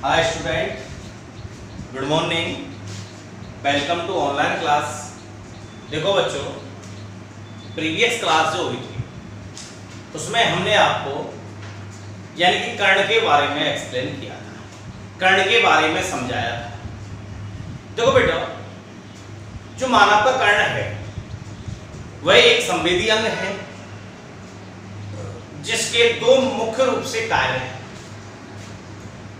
Hi student, good morning, welcome to online class. देखो बच्चों, previous class जो हुई थी उसमें हमने आपको यानी कि कर्ण के बारे में एक्सप्लेन किया था, कर्ण के बारे में समझाया था। देखो बेटा, जो मानव का कर्ण है वह एक संवेदी अंग है जिसके दो मुख्य रूप से कार्य हैं।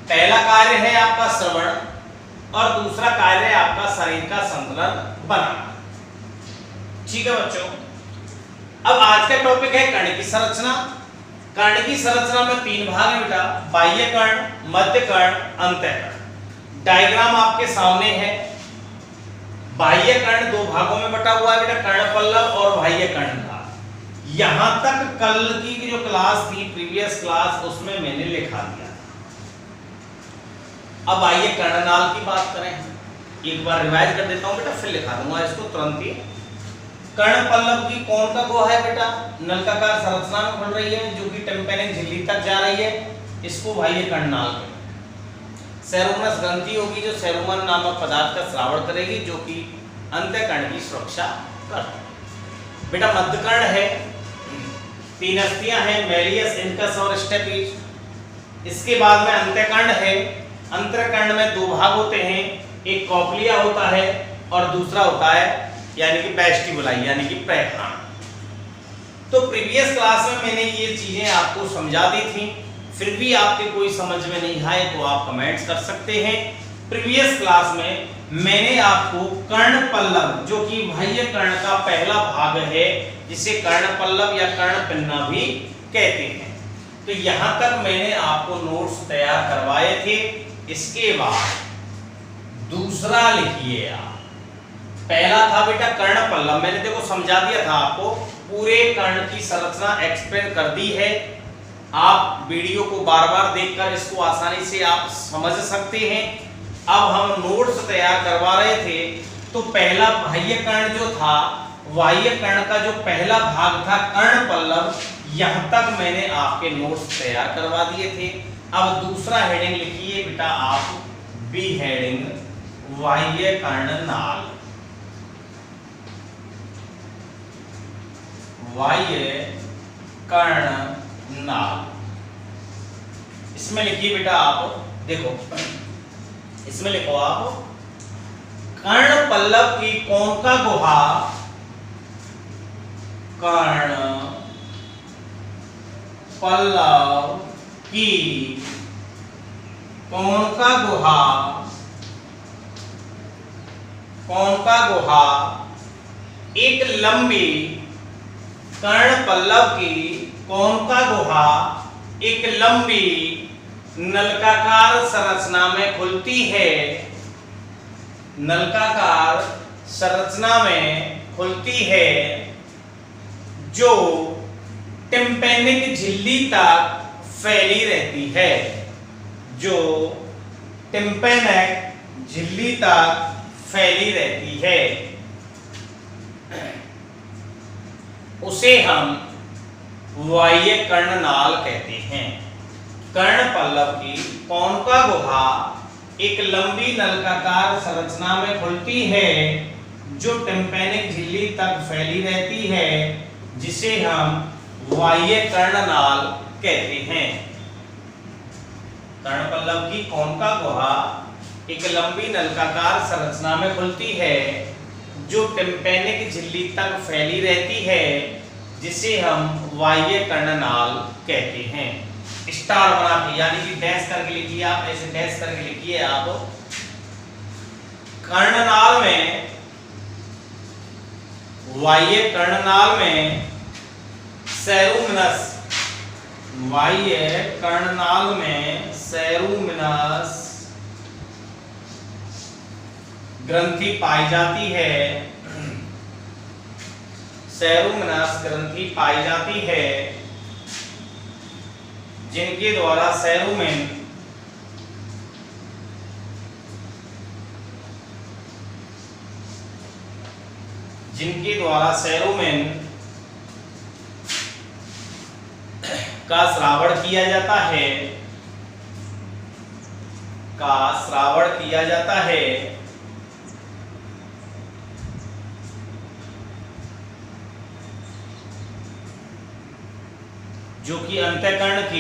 पहला कार्य है आपका श्रवण और दूसरा कार्य है आपका शरीर का संतुलन बनाना। ठीक है बच्चों, अब आज का टॉपिक है कर्ण की संरचना। कर्ण की संरचना में तीन भाग है बेटा, बाह्य कर्ण, मध्य कर्ण, अंतःकर्ण। डायग्राम आपके सामने है। बाह्य कर्ण दो भागों में बटा हुआ है बेटा, कर्ण पल्लव और बाह्य कर्णनाल। यहां तक कल की जो क्लास थी, प्रीवियस क्लास, उसमें मैंने लिखा दिया। अब आइए कर्णनाल की बात करें। एक बार रिवाइज कर देता हूं बेटा, फिर लिखा दूंगा इसको तुरंत ही। कर्ण पल्लव की कौन का गुहा है बेटा? नलिकाकार संरचना में खुल रही है जो कि टिम्पैनिक झिल्ली तक जा रही है, इसको बाह्य कर्णनाल कहते हैं। सेरोमनस ग्रंथि होगी जो सेरोमन नामक पदार्थ का स्रावण करेगी, जो कि अंतःकर्ण की सुरक्षा करती है। बेटा मध्य कर्ण है, तीन अस्थियां हैं, मेलियस, इनकस और स्टेपिज। इसके बाद में अंतःकर्ण है। अंतःकर्ण में दो भाग होते हैं, एक कॉक्लिया होता है और दूसरा होता है यानी कि वेस्टिबुलाई यानी कि पैखाना। तो प्रीवियस क्लास में मैंने ये चीजें आपको समझा दी थी, फिर भी आपके कोई समझ में नहीं आए तो आप कमेंट्स कर सकते हैं। प्रीवियस क्लास में मैंने आपको कर्ण पल्लव, जो कि बाह्य कर्ण का पहला भाग है, जिसे कर्ण पल्लव या कर्ण पिन्ना भी कहते हैं, तो यहां तक मैंने आपको नोट्स तैयार करवाए थे। इसके बाद दूसरा लिखिए आप। पहला था बेटा कर्ण पल्लव, मैंने देखो समझा दिया था आपको, पूरे कर्ण की संरचना एक्सप्लेन कर दी है। आप वीडियो को बार बार देखकर इसको आसानी से आप समझ सकते हैं। अब हम नोट्स तैयार करवा रहे थे, तो पहला बाह्य कर्ण जो था, बाह्य कर्ण का जो पहला भाग था कर्ण पल्लव, यहां तक मैंने आपके नोट्स तैयार करवा दिए थे। अब दूसरा हेडिंग लिखिए बेटा आप, बी हेडिंग, बाह्य कर्णनाल। बाह्य कर्णनाल, इसमें लिखिए बेटा आप, देखो इसमें लिखो आप, कर्ण पल्लव की कौन का गुहा, कर्ण पल्लव की कौन का गुहा, कौन का गुहा एक लंबी, कर्ण पल्लव की कौन का गुहा एक लंबी नलिकाकार संरचना में खुलती है, नलिकाकार संरचना में खुलती है, जो टिम्पैनिक झिल्ली तक फैली रहती है, जो टिम्पैनिक झिल्ली तक फैली रहती है, उसे हम बाह्य कर्णनाल कहते हैं। कर्ण पल्लव की कौन का गुहा एक लंबी नलिकाकार संरचना में खुलती है, जो टिम्पैनिक झिल्ली तक फैली रहती है, जिसे हम बाह्य कर्णनाल कहते हैं। कर्ण पल्लव की कौन का गुहा एक लंबी नलिकाकार संरचना में खुलती है, जो टिम्पैनिक झिल्ली तक फैली रहती है, जिसे हम बाह्य कर्णनाल कहते हैं। स्टार बना के यानी कि डैश करके लिखिए आप, ऐसे डैश करके लिखिए आप। कर्णनाल में, बाह्य कर्णनाल में सेरुमिनस, बाह्य कर्णनाल में सेरुमिनस ग्रंथि पाई जाती है, सेरुमिनस ग्रंथि पाई जाती है, जिनके द्वारा सेरुमिन का श्रावण किया जाता है, का श्रावण किया जाता है, जो कि अंतःकरण की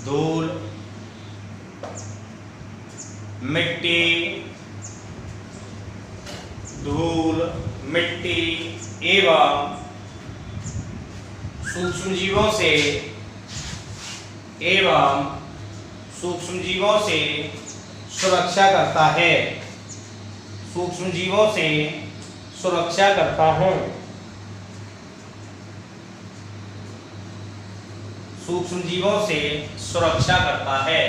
धूल, मिट्टी एवं सूक्ष्म जीवों से सुरक्षा करता है। सूक्ष्म जीवों से सुरक्षा करता है। सूक्ष्म जीवों से सुरक्षा करता है।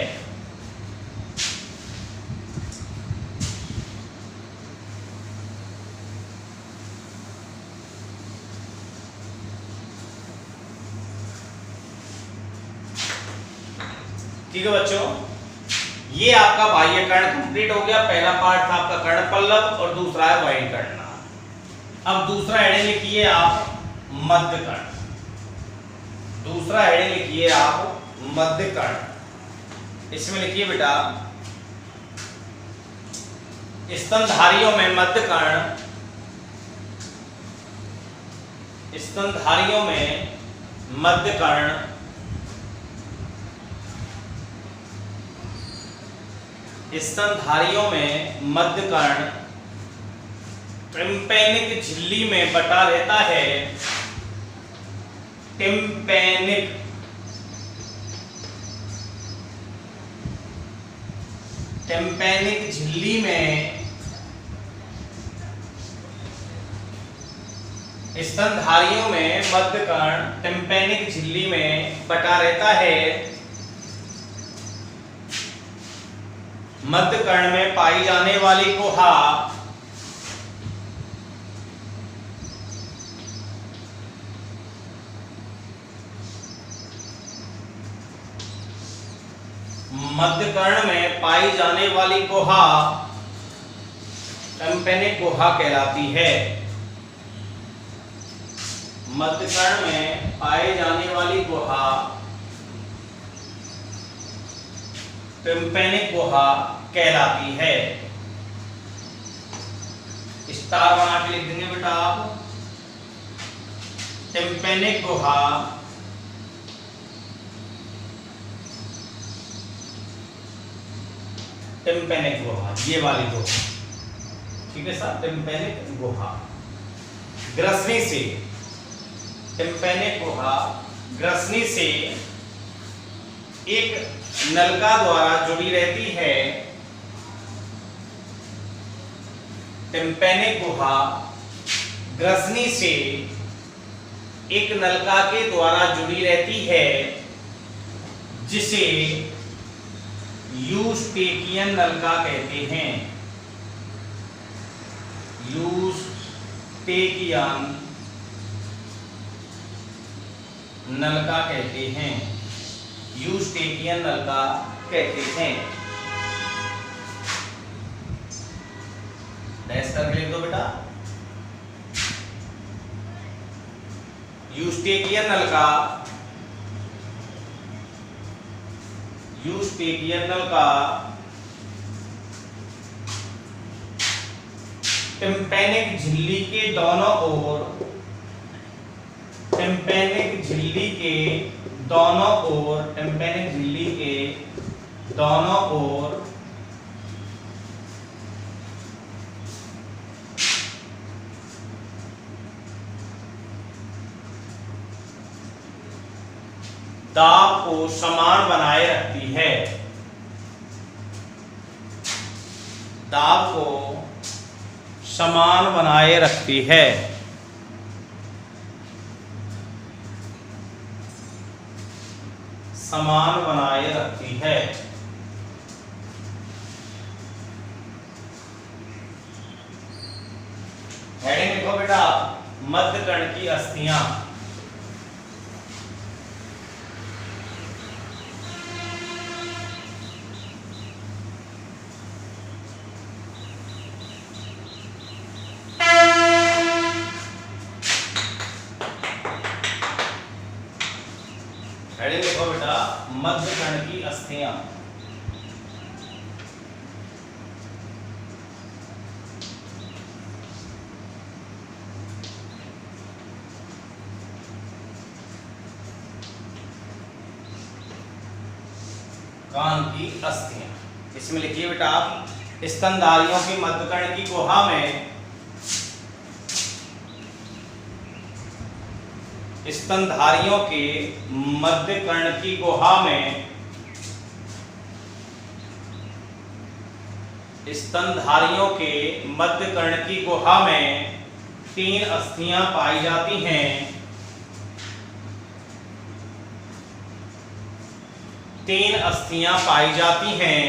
ठीक है बच्चों, ये आपका बाह्य कर्ण कंप्लीट हो गया। पहला पार्ट था आपका कर्ण पल्लव और दूसरा है बाह्य कर्ण। अब दूसरा हेडिंग लिखिए आप मध्य कर्ण। दूसरा हेडिंग लिखिए आप मध्य कर्ण। इसमें लिखिए बेटा स्तनधारियों में मध्य कर्ण, स्तनधारियों में मध्य कर्ण स्तनधारियों में मध्य कर्ण टिम्पैनिक झिल्ली में बटा रहता है। टिम्पैनिक झिल्ली में स्तनधारियों में मध्य कर्ण टिम्पैनिक झिल्ली में बटा रहता है। मध्य कर्ण में पाई जाने वाली गुहा टिम्पैनिक गुहा कहलाती है। मध्य कर्ण में पाई जाने वाली गुहा टिम्पैनिक गुहा कहलाती है। स्टार बना के लिख देंगे बेटा आप। टिम्पैनिक गुहा ये वाली गुहा, ठीक है सर। टिम्पैनिक गुहा ग्रसनी से, टिम्पैनिक गुहा ग्रसनी से एक नलिका द्वारा जुड़ी रहती है। टिम्पैनिक गुहा ग्रसनी से एक नलिका के द्वारा जुड़ी रहती है, जिसे यूस्टेकियन नलिका कहते हैं। यूस्टेकियन नलिका कहते हैं। यूस्टेकियन नलिका कहते हैं। डैश करके लिख दो बेटा। यूस्टेकियन नलिका टिम्पैनिक झिल्ली के दोनों ओर दाब को समान बनाए रखती है। दाब को समान बनाए रखती है। समान बनाए रखती है। हेडिंग लिखो बेटा मध्य कर्ण की अस्थियां। हेडिंग लिखो बेटा मध्य कर्ण की अस्थियां। कान की अस्थियां। इसमें लिखिए बेटा आप स्तनधारियों की मध्यकर्ण की गुहा में स्तनधारियों के मध्यकर्ण की गुहा में स्तनधारियों के मध्यकर्ण की गुहा में 3 अस्थियां पाई जाती हैं। 3 अस्थियां पाई जाती हैं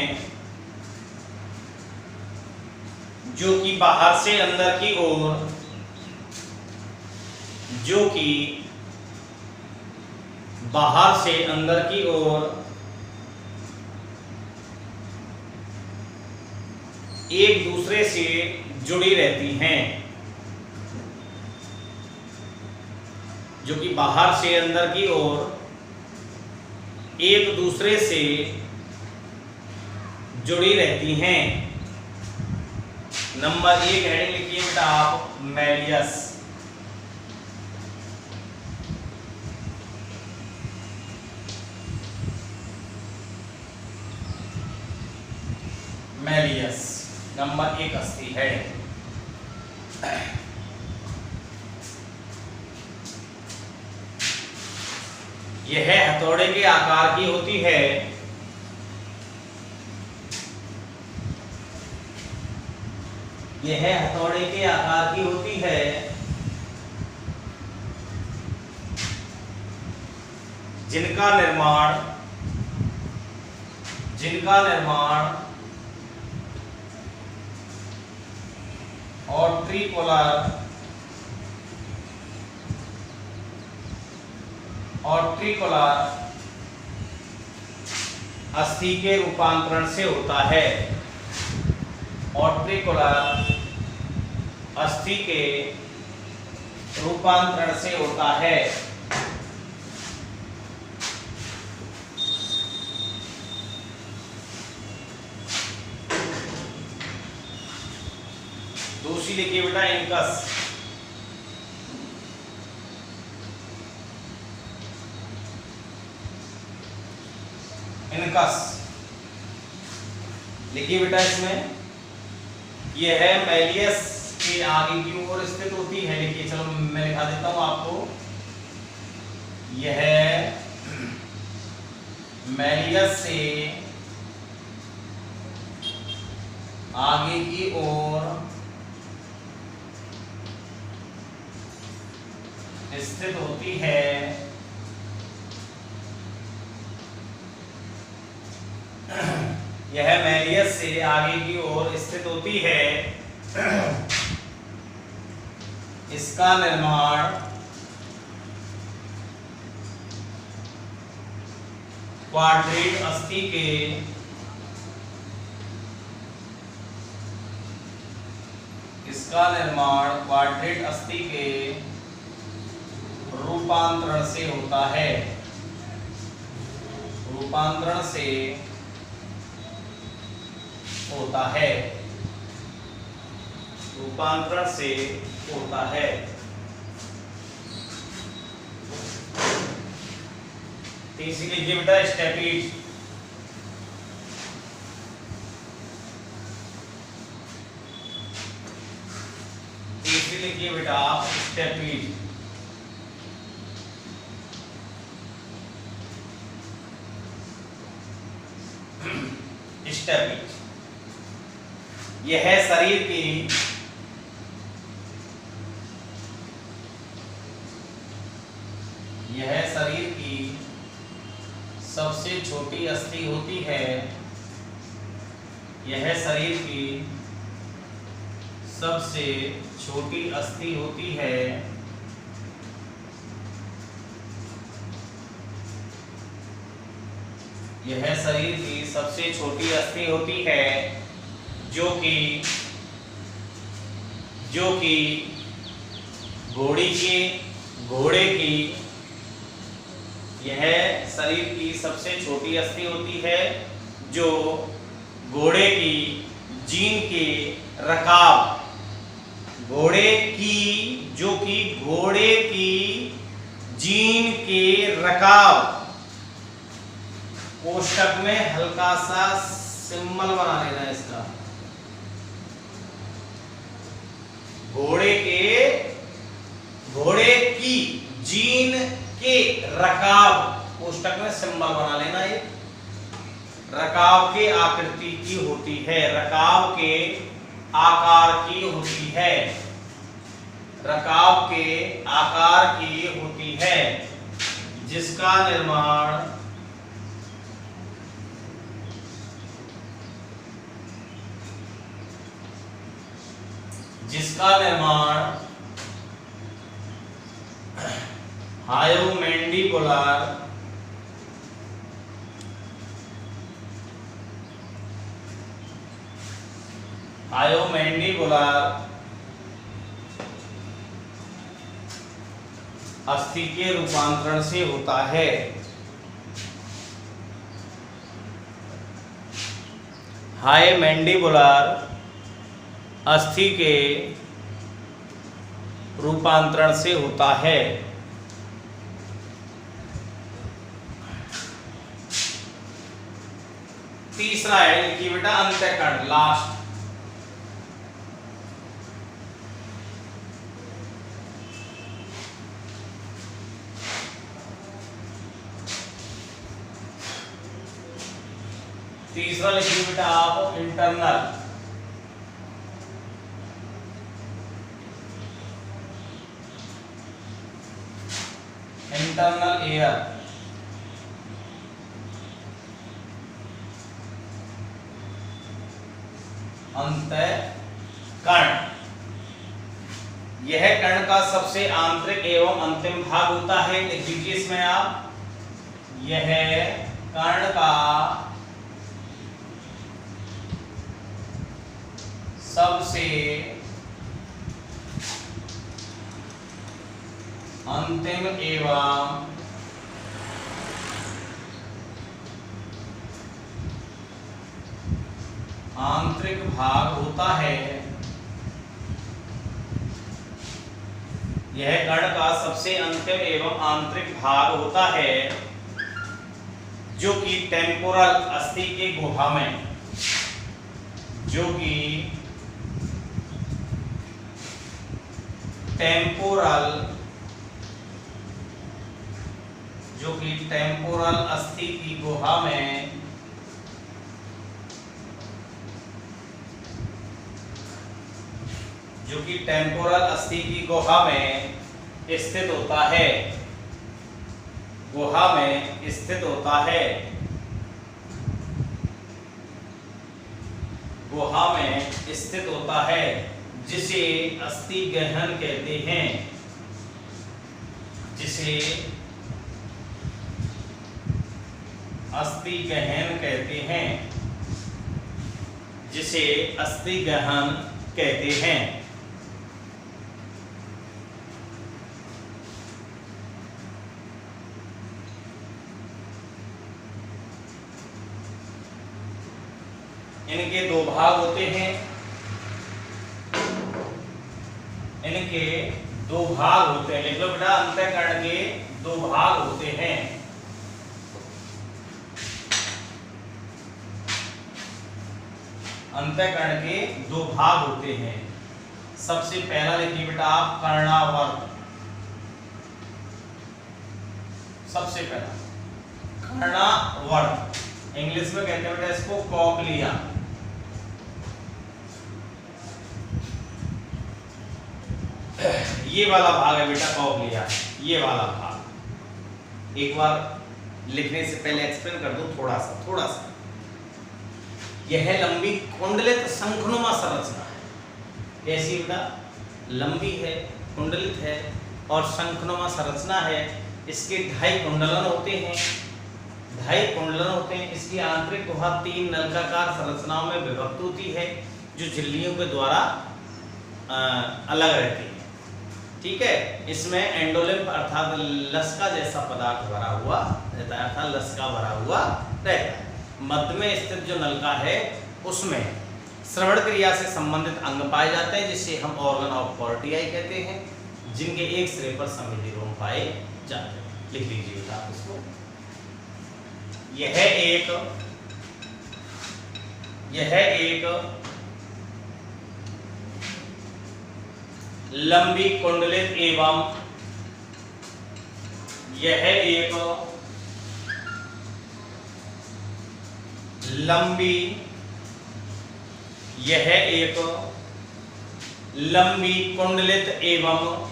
जो कि बाहर से अंदर की ओर बाहर से अंदर की ओर एक दूसरे से जुड़ी रहती हैं। जो कि बाहर से अंदर की ओर एक दूसरे से जुड़ी रहती हैं। नंबर 1 हेडिंग लिखिए बेटा आप मैलियस। मैलियस नंबर 1 अस्थि है। यह हथौड़े के आकार की होती है। यह हथौड़े के आकार की होती है। जिनका निर्माण और ट्रिकोलर अस्थि के रूपांतरण से होता है। और ट्रिकोलर अस्थि के रूपांतरण से होता है। दूसरी लिखिए बेटा इनकस। इनकस लिखिए बेटा इसमें यह है मैलियस के आगे की ओर स्थित होती है। लिखिए चलो मैं लिखा देता हूं आपको। यह मैलियस से आगे की ओर स्थित होती है। यह मैलियस से आगे की ओर स्थित होती है। इसका निर्माण क्वाड्रेट अस्थि के रूपांतरण से होता है। रूपांतरण से होता है। रूपांतरण से होता है। तीसरी लिखिए बेटा स्टेपीज। तीसरी लिखिए बेटा स्टेपीज। स्टेपीज यह शरीर की सबसे छोटी अस्थि होती है। यह शरीर की सबसे छोटी अस्थि होती है। यह शरीर की सबसे छोटी अस्थि होती है जो कि घोड़े की यह शरीर की सबसे छोटी अस्थि होती है जो घोड़े की जीन के रकाब, घोड़े की जीन के रकाब, कोष्ठक में हल्का सा सिंबल बना लेना इसका, घोड़े की जीन के रकाब, कोष्ठक में सिंबल बना लेना, ये रकाब के आकृति की होती है, रकाब के आकार की होती है, रकाब के आकार की होती है, जिसका निर्माण हायोमैंडिबुलर अस्थि के रूपांतरण से होता है। हायोमैंडिबुलर अस्थि के रूपांतरण से होता है। तीसरा है लिखिए बेटा अंतःकरण, लास्ट। तीसरा लिखिए बेटा आप इंटरनल, इंटरनल एयर, अंतःकरण। यह कण का सबसे आंतरिक एवं अंतिम भाग होता है। लिख दीजिए इसमें आप, यह कण का सबसे अंतिम एवं आंतरिक भाग होता है। यह कण का सबसे अंतिम एवं आंतरिक भाग होता है, जो कि टेम्पोरल अस्थि के गुहा में, जो कि टेम्पोरल अस्थि की गुहा में स्थित होता है, गुहा में स्थित होता है, गुहा में स्थित होता है, जिसे अस्थि गहन कहते हैं, जिसे अस्थि गहन कहते हैं, जिसे अस्थि गहन कहते हैं। इनके दो भाग होते हैं, इनके दो भाग होते हैं। लिख लो बेटा, अंतःकरण के दो भाग होते हैं। अंतःकरण के दो भाग होते हैं। सबसे पहला लिखिए बेटा आप कर्णावर्त, सबसे पहला कर्णावर्त, इंग्लिश में कहते हैं बेटा इसको कॉक्लिया। ये वाला भाग है बेटा कॉक्लिया, ये वाला भाग। एक बार लिखने से पहले एक्सप्लेन कर दूं थोड़ा सा। यह लंबी कुंडलित शंखनुमा संरचना है। कैसी बेटा? लंबी है, कुंडलित है और शंखनुमा संरचना है। इसके 2.5 कुंडलन होते हैं, 2.5 कुंडलन होते हैं। इसकी आंतरिक गुहा 3 नलिकाकार संरचनाओं में विभक्त होती है, जो झिल्लियों के द्वारा अलग रहती है। ठीक है। इसमें एंडोलिम्फ अर्थात लसका जैसा पदार्थ भरा हुआ रहता है, अर्थात लसका भरा हुआ रहता है। मध्य में स्थित जो नलका है उसमें श्रवण क्रिया से संबंधित अंग पाए जाते हैं, जिसे हम ऑर्गन ऑफ कॉर्टियाई कहते हैं, जिनके एक सिरे पर संवेदी रोम पाए जाते हैं। लिख लीजिए आप इसको। यह एक लंबी कुंडलित एवं लंबी कुंडलित एवं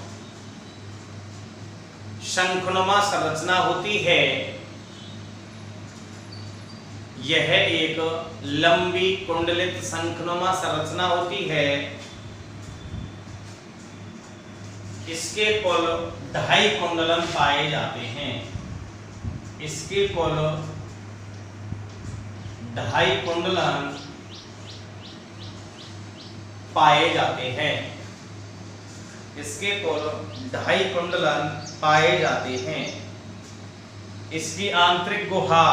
शंखनुमा संरचना होती है। यह एक लंबी कुंडलित शंखनुमा संरचना होती है। इसके कुल 2.5 कुंडलन पाए जाते हैं। इसके कुल 2.5 कुंडलन पाए जाते हैं। इसके कुल 2.5 कुंडलन पाए जाते हैं। इसकी आंतरिक गुहा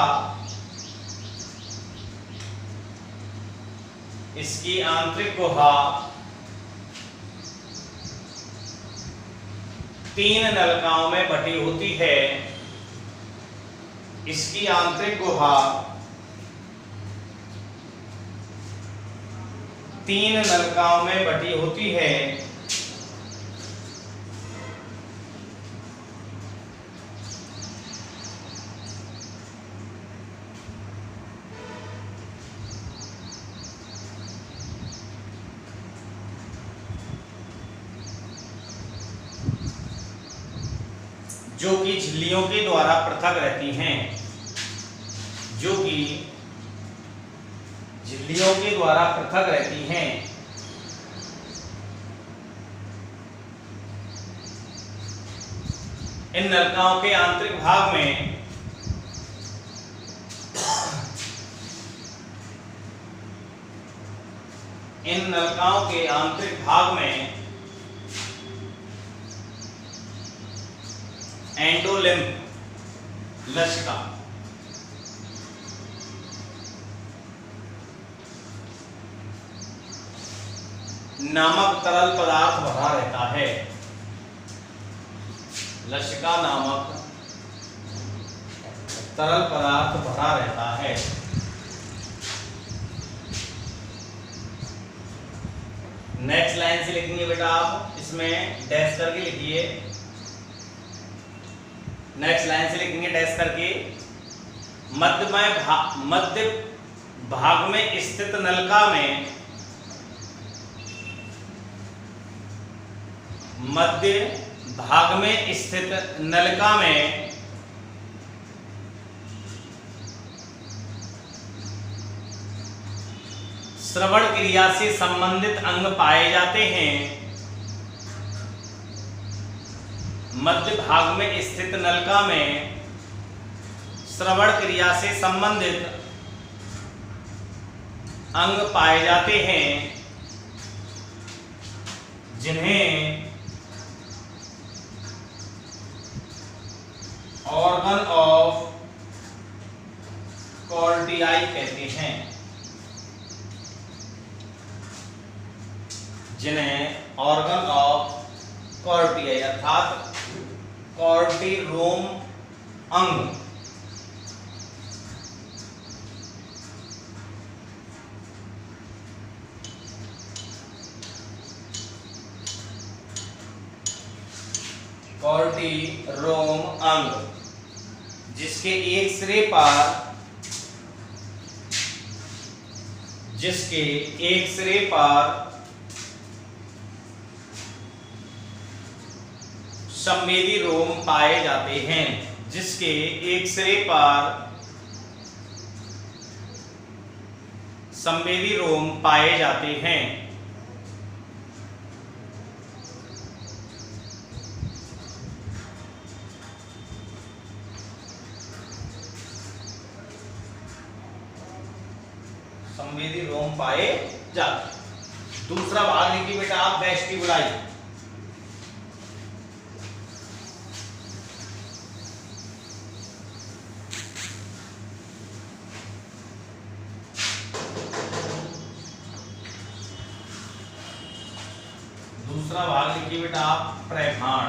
3 नलिकाओं में बटी होती है। इसकी आंतरिक गुहा 3 नलिकाओं में बटी होती है। जो कि झिल्लियों के द्वारा पृथक रहती हैं। जो कि झिल्लियों के द्वारा पृथक रहती हैं। इन नलिकाओं के आंतरिक भाग में एंडोलिम्फ लसका नामक तरल पदार्थ भरा रहता है। लसका नामक तरल पदार्थ भरा रहता है। नेक्स्ट लाइन से लिखेंगे बेटा आप, इसमें डैश करके लिखिए। नेक्स्ट लाइन से लिखेंगे डैश करके। मध्य भाग में स्थित नलिका में श्रवण क्रिया से संबंधित अंग पाए जाते हैं। मध्य भाग में स्थित नलिका में श्रवण क्रिया से संबंधित अंग पाए जाते हैं, जिन्हें ऑर्गन ऑफ कॉर्टियाई कहते हैं। जिन्हें ऑर्गन ऑफ कॉर्टियाई अर्थात कॉर्टिरोम अंग जिसके एक सिरे पर संवेदी रोम पाए जाते हैं। जिसके एक सिरे पर संवेदी रोम पाए जाते हैं। संवेदी रोम पाए जाते। दूसरा भाग लिखिए बेटा आप, वेस्टिबुलाई। दूसरा भाग लिखिए बेटा आप प्रेघाण।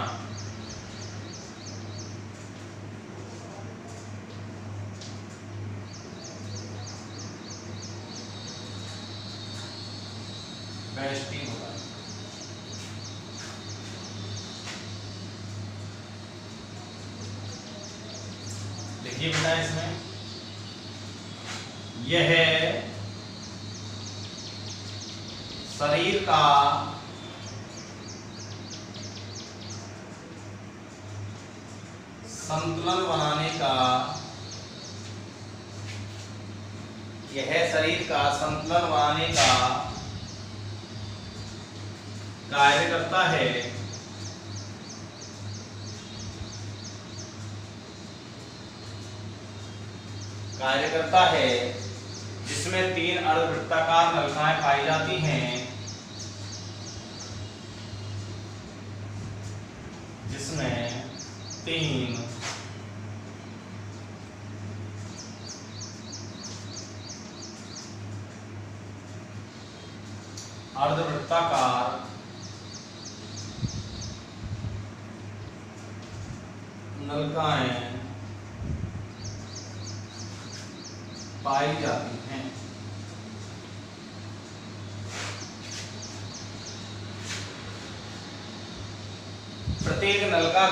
वेस्टिबुलर। देखिए बेटा इसमें यह शरीर का संतुलन बनाने का, यह शरीर का संतुलन बनाने का कार्य करता है। कार्य करता है जिसमें 3 अर्धवृत्ताकार नलिकाएं पाई जाती हैं, जिसमें 3 अर्धवृत्ताकार नलिकाएं पाई जाती हैं। प्रत्येक नलिका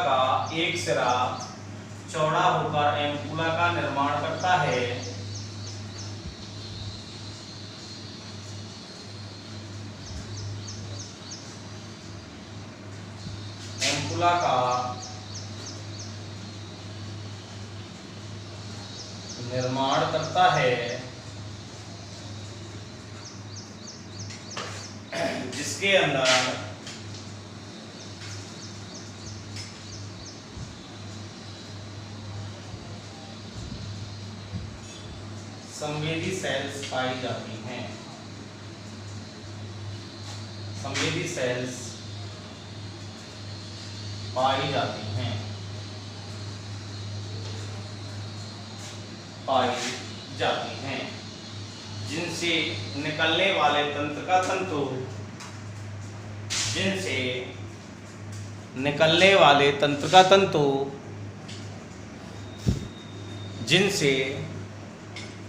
का एक सिरा चौड़ा होकर एम्पुला का निर्माण करता है। एम्पुला का निर्माण करता है, जिसके अंदर संवेदी सेल्स पाई जाती हैं। संवेदी सेल्स पाई जाती हैं, जिनसे निकलने वाले तंत्र का तंतु, जिनसे निकलने वाले तंत्र का तंतु, जिनसे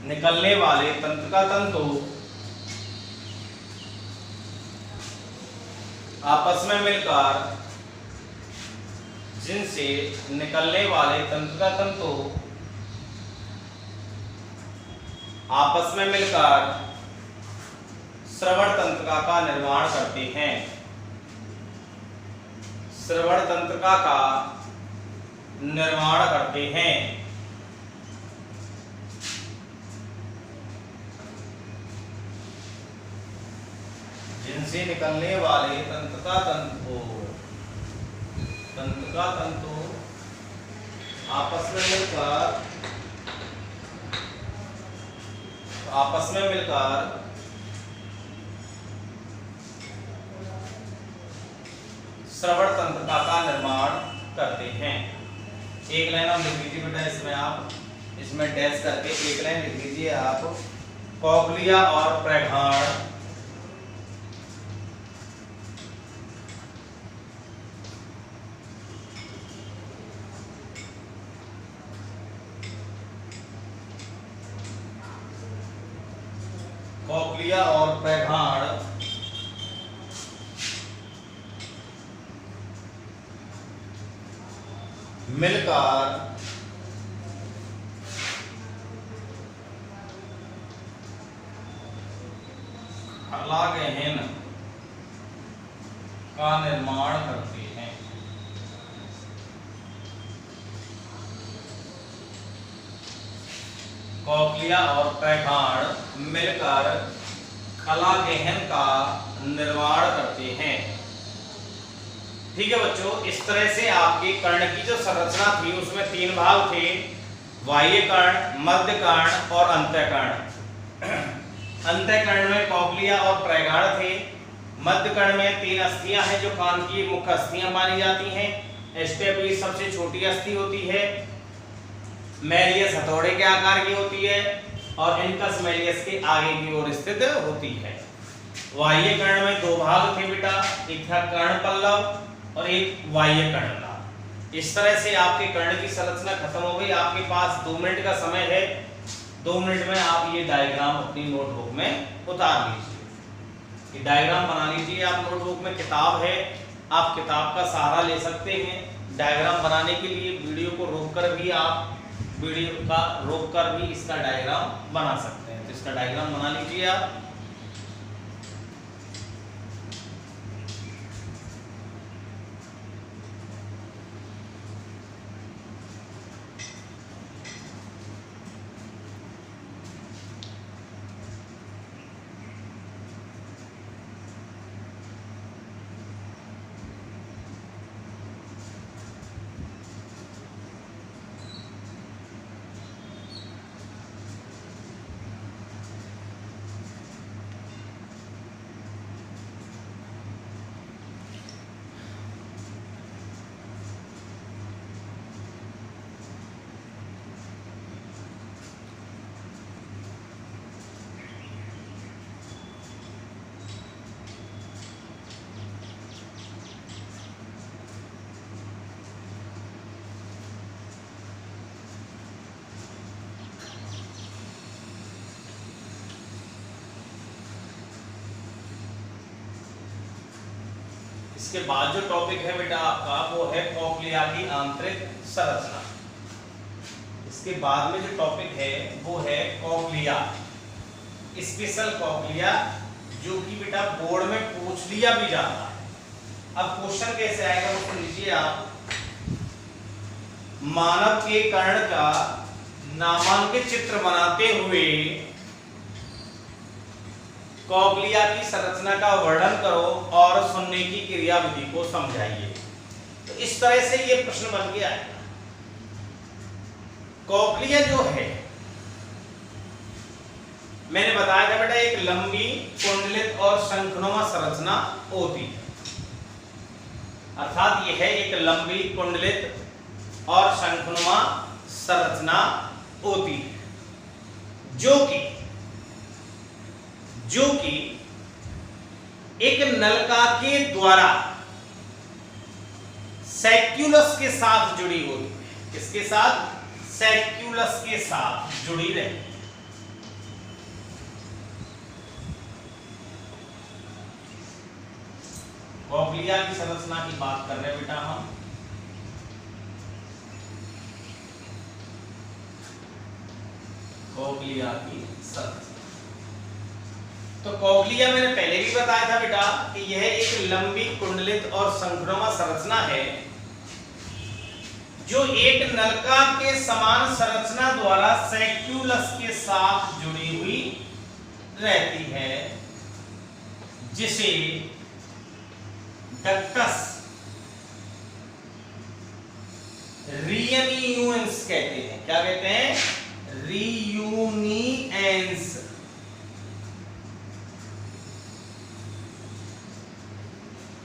निकलने वाले तंत्र का तंतु आपस में मिलकर, जिनसे निकलने वाले तंत्र का तंतु आपस में मिलकर श्रवण तंत्रिका का निर्माण करते हैं। श्रवण तंत्रिका का निर्माण करते हैं। जिनसे निकलने वाले तंत्र का तंतु आपस में मिलकर श्रवण तंत्रिका का निर्माण करते हैं। एक लाइन आप लिख लीजिए बेटा इसमें, आप इसमें डैश करके एक लाइन लिख लीजिए आप, कॉक्लिया और प्रेघाण कॉक्लिया और प्रेघाण मिलकर कॉलागेन का निर्माण करते हैं। कॉक्लिया और प्रेघाण मिलकर कॉलागेन का निर्माण करते हैं। ठीक है बच्चों, इस तरह से आपके कर्ण की जो संरचना थी उसमें 3 भाग थे, बाह्य कर्ण, मध्य कर्ण और अंतःकर्ण। अंतःकर्ण में कॉक्लिया और प्रेघाण थे, मध्य कर्ण में 3 अस्थियां हैं जो कान की मुख्य अस्थियां मानी जाती हैं। स्टेपली सबसे छोटी अस्थि होती है, मैलियस हथौड़े के आकार की होती है और इनकस मैलियस के आगे की ओर स्थित होती है। बाह्य कर्ण में 2 भाग थे बेटा, एक था कर्ण पल्लव और एक बाह्य कर्ण था। इस तरह से आपके कर्ण की संरचना खत्म हो गई। आपके पास 2 मिनट का समय है, 2 मिनट में आप ये डायग्राम अपनी नोटबुक में उतार लीजिए। ये डायग्राम बना लीजिए आप नोटबुक में, किताब है, आप किताब का सहारा ले सकते हैं। डायग्राम बनाने के लिए वीडियो को रोककर भी आप इसका डायग्राम बना सकते हैं। तो इसका डायग्राम बना लीजिए आप। इसके बाद जो टॉपिक है बेटा आपका वो है कॉक्लिया की आंतरिक संरचना। इसके बाद में जो टॉपिक है वो है कॉक्लिया, स्पेशल कॉक्लिया, जो कि बेटा बोर्ड में पूछ लिया भी जाता है। अब क्वेश्चन कैसे आएगा वो सुन लीजिए आप। मानव के कर्ण का नामांकित चित्र बनाते हुए कॉक्लिया की संरचना का वर्णन करो और सुनने की क्रियाविधि को समझाइए। तो इस तरह से ये प्रश्न बन गया है। कॉक्लिया जो है मैंने बताया था बेटा एक लंबी कुंडलित और शंखनुमा संरचना होती है, अर्थात यह है एक लंबी कुंडलित और शंखनुमा संरचना होती है जो कि एक नलिका के द्वारा सैक्यूलस के साथ जुड़ी होती है। किसके साथ? सैक्यूलस के साथ जुड़ी रहती है। कॉक्लिया की संरचना की बात कर रहे हैं बेटा हम। कॉक्लिया की संरचना, तो कॉक्लिया मैंने पहले भी बताया था बेटा कि यह एक लंबी कुंडलित और शंखनुमा संरचना है जो एक नलिका के समान संरचना द्वारा सैक्यूलस के साथ जुड़ी हुई रहती है, जिसे डक्टस रियूनियंस कहते हैं। क्या कहते हैं? रियूनियंस।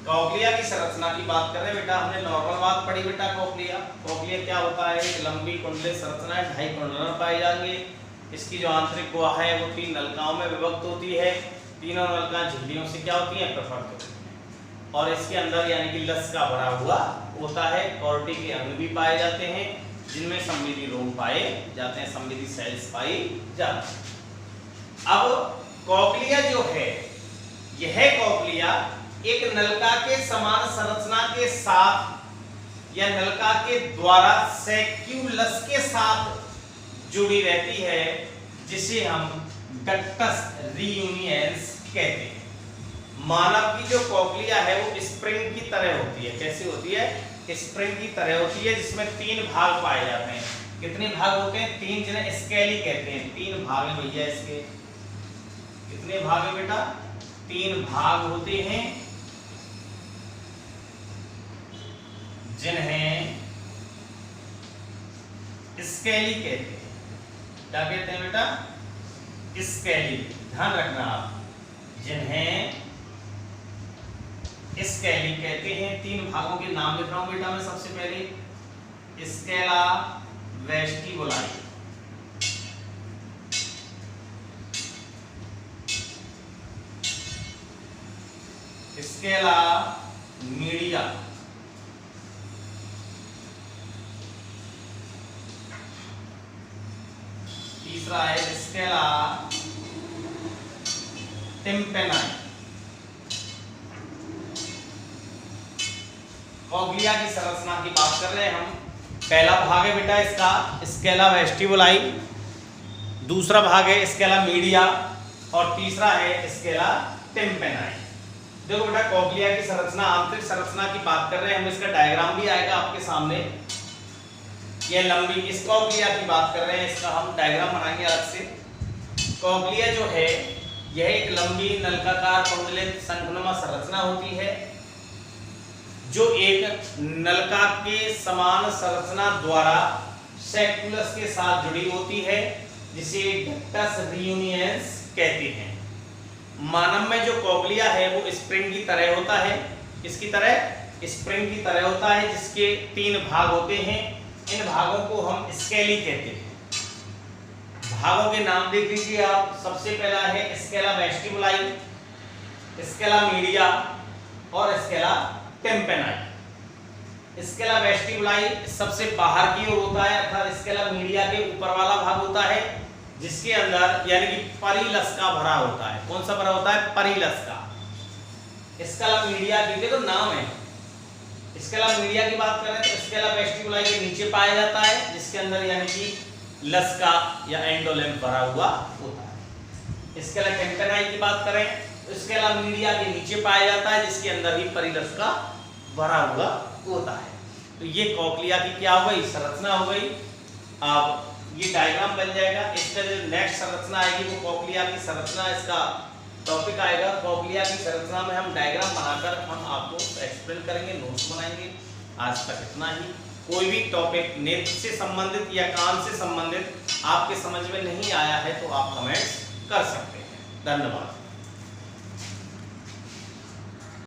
कॉक्लिया की संरचना की बात कर रहे हैं बेटा। हमने नॉर्मल बात पढ़ी बेटा। कॉक्लिया क्या होता है? एक लंबी कुंडलित संरचना है, 2.5 कुंडल पाए जाएंगे। इसकी जो आंतरिक गुहा है वो 3 नलिकाओं में विभक्त होती है। तीनों नलिकाएं झिल्लियों से क्या होती हैं? प्रफुल्लित होती हैं। और इसके अंदर यानी कि लस का भरा हुआ होता है। कॉर्टी के अंग भी पाए जाते हैं जिनमें संवेदी रोम पाए जाते हैं, संवेदी सेल्स पाई जाती हैं। अब कॉक्लिया जो है, यह कॉक्लिया एक नलिका के समान संरचना के साथ या नलिका के द्वारा सैक्यूलस के साथ जुड़ी रहती है, जिसे हम डक्टस रियूनियंस कहते हैं। मानव की जो कॉक्लिया है वो स्प्रिंग की तरह होती है। कैसी होती है? स्प्रिंग की तरह होती है, जिसमें 3 भाग पाए जाते हैं। कितने भाग होते हैं? 3, जिन्हें स्केली कहते हैं। 3 भाग है भैया इसके। कितने भाग है बेटा? 3 भाग होते हैं, जिन्हें स्केली कहते हैं। क्या कहते हैं बेटा? स्केली। ध्यान रखना आप, जिन्हें स्केली कहते हैं। 3 भागों के नाम लिख रहा हूं बेटा मैं। सबसे पहले स्केला वेस्टिबुलाई, स्केला मीडिया, तीसरा है स्केला टिम्पेनाई। कॉग्लिया की संरचना की बात कर रहे हैं हम। पहला भाग है बेटा इसका स्केला वेस्टिबुलाई, दूसरा भाग है स्केला मीडिया और तीसरा है स्केला टिम्पेनाई। देखो बेटा कॉग्लिया की संरचना, आंतरिक संरचना की बात कर रहे हैं हम। इसका डायग्राम भी आएगा आपके सामने। ये लंबी, इस कॉग्लिया की बात कर रहे हैं, इसका हम डायग्राम बनाएंगे अलग से। कॉग्लिया जो है यह एक लंबी नलकाकार कुंडलित शंखनुमा संरचना होती है जो एक नलका के समान संरचना द्वारा सैक्युलस के साथ जुड़ी होती है, जिसे डक्टस रियूनियंस कहते हैं। मानव में जो कॉग्लिया है वो स्प्रिंग की तरह होता है, इसकी तरह स्प्रिंग की तरह होता है, जिसके 3 भाग होते हैं। इन भागों को हम स्केली कहते हैं। भागों के नाम देख लीजिए आप। सबसे पहला है स्केला वेस्टिबुलाई, स्केला मीडिया और स्केला टिम्पेनाई। स्केला वेस्टिबुलाई सबसे बाहर की ओर होता है, अर्थात स्केला मीडिया के ऊपर वाला भाग होता है, जिसके अंदर यानी कि परिलस्का भरा होता है। कौन सा भरा होता है? परिलस्का। स्केला मीडिया की देखो नाम है। स्केला मीडिया की बात करें तो स्केला वेस्टिबुलाई के नीचे पाया जाता है, जिसके अंदर यानी कि लस्का या एंडोलिम्फ भरा हुआ होता है। स्केला टिम्पेनाई की बात करें तो स्केला मीडिया के नीचे पाया जाता है, जिसके अंदर ही परिलस्का भरा हुआ होता है। तो ये कॉग्लिया की क्या हो गई? संरचना हो गई। अब ये डायग्राम बन जाएगा। इसका जो नेक्स्ट संरचना आएगी वो कॉग्लिया की संरचना, इसका टॉपिक आएगा। कॉग्लिया की संरचना में हम डायग्राम बनाकर हम आपको एक्सप्लेन करेंगे, नोट्स बनाएंगे। आज तक इतना ही। कोई भी टॉपिक नेत्र से संबंधित या कान से संबंधित आपके समझ में नहीं आया है तो आप कमेंट्स कर सकते हैं। धन्यवाद।